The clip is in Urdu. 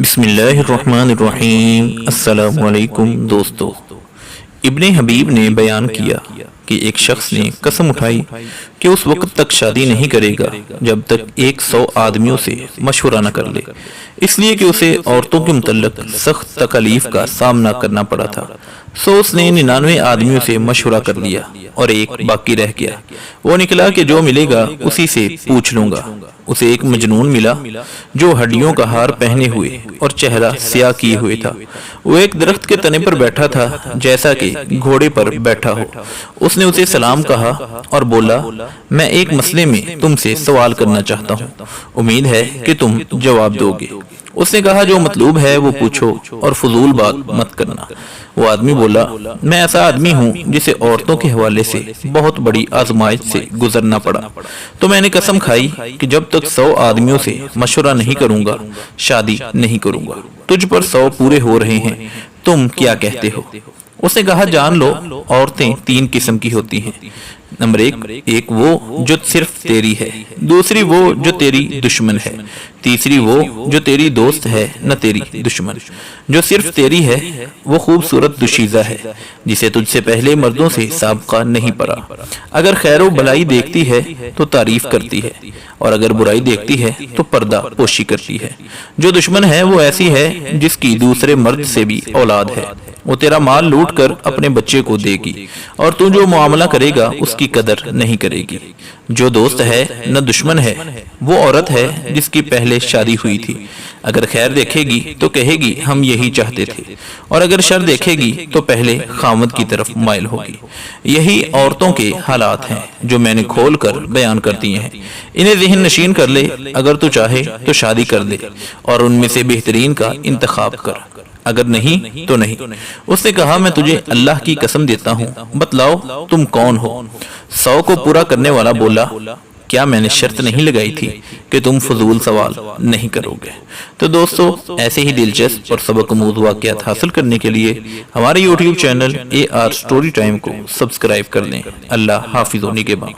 بسم اللہ الرحمن الرحیم۔ السلام علیکم دوستو۔ ابن حبیب نے بیان کیا کہ ایک شخص نے قسم اٹھائی کہ اس وقت تک شادی نہیں کرے گا جب تک 100 آدمیوں سے مشورہ نہ کر لے، اس لیے کہ اسے عورتوں کے متعلق سخت تکالیف کا سامنا کرنا پڑا تھا۔ اس نے 99 آدمیوں سے مشورہ کر لیا اور ایک باقی رہ گیا۔ وہ نکلا کہ جو ملے گا اسی سے پوچھ لوں گا۔ اسے ایک مجنون ملا جو ہڈیوں کا ہار پہنے ہوئے اور چہرہ سیاہ کیے ہوئے تھا۔ وہ ایک درخت کے تنے پر بیٹھا تھا جیسا کہ گھوڑے پر بیٹھا ہو۔ اس نے اسے سلام کہا اور بولا، میں ایک مسئلے میں تم سے سوال کرنا چاہتا ہوں، امید ہے کہ تم جواب دو گے۔ اس نے کہا، جو مطلوب ہے وہ پوچھو اور فضول بات مت کرنا۔ وہ آدمی بولا، میں ایسا آدمی ہوں جسے عورتوں کے حوالے سے بہت بڑی آزمائش سے گزرنا پڑا، تو میں نے قسم کھائی کہ جب تک 100 آدمیوں سے مشورہ نہیں کروں گا شادی نہیں کروں گا۔ تجھ پر 100 پورے ہو رہے ہیں، تم کیا کہتے ہو؟ اس نے کہا، جان لو، عورتیں 3 قسم کی ہوتی ہیں۔ نمبر 1 وہ جو صرف تیری ہے، دوسری وہ جو تیری دشمن ہے، تیسری وہ جو تیری دوست ہے نہ تیری دشمن۔ جو صرف تیری ہے وہ خوبصورت دوشیزہ ہے جسے تجھ سے پہلے مردوں سے سابقہ نہیں پڑا۔ اگر خیر و بلائی دیکھتی ہے تو تعریف کرتی ہے، اور اگر برائی دیکھتی ہے تو پردہ پوشی کرتی ہے۔ جو دشمن ہے وہ ایسی ہے جس کی دوسرے مرد سے بھی اولاد ہے۔ وہ تیرا مال لوٹ کر اپنے بچے کو دے گی، اور تو جو معاملہ کرے گا اس کی قدر نہیں کرے گی۔ جو دوست ہے نہ دشمن ہے وہ عورت ہے جس کی پہلے شادی ہوئی تھی۔ اگر خیر دیکھے گی تو کہے گی ہم یہی چاہتے تھے، اور اگر شر دیکھے گی تو پہلے خامد کی طرف مائل ہوگی۔ یہی عورتوں کے حالات ہیں جو میں نے کھول کر بیان کر دیے ہیں۔ انہیں ذہن نشین کر لے، اگر تو چاہے تو شادی کر لے اور ان میں سے بہترین کا انتخاب کر، اگر نہیں تو نہیں۔ اس نے کہا، میں تجھے اللہ کی قسم دیتا ہوں، بتلاؤ تم کون ہو؟ 100 کو پورا کرنے والا بولا، کیا میں نے شرط نہیں لگائی تھی کہ تم فضول سوال نہیں کرو گے؟ تو دوستو، ایسے ہی دلچسپ اور سبق آموز واقعات حاصل کرنے کے لیے ہمارے YouTube channel AR Story Time کو سبسکرائب کر لیں۔ اللہ حافظ ہونے کے بعد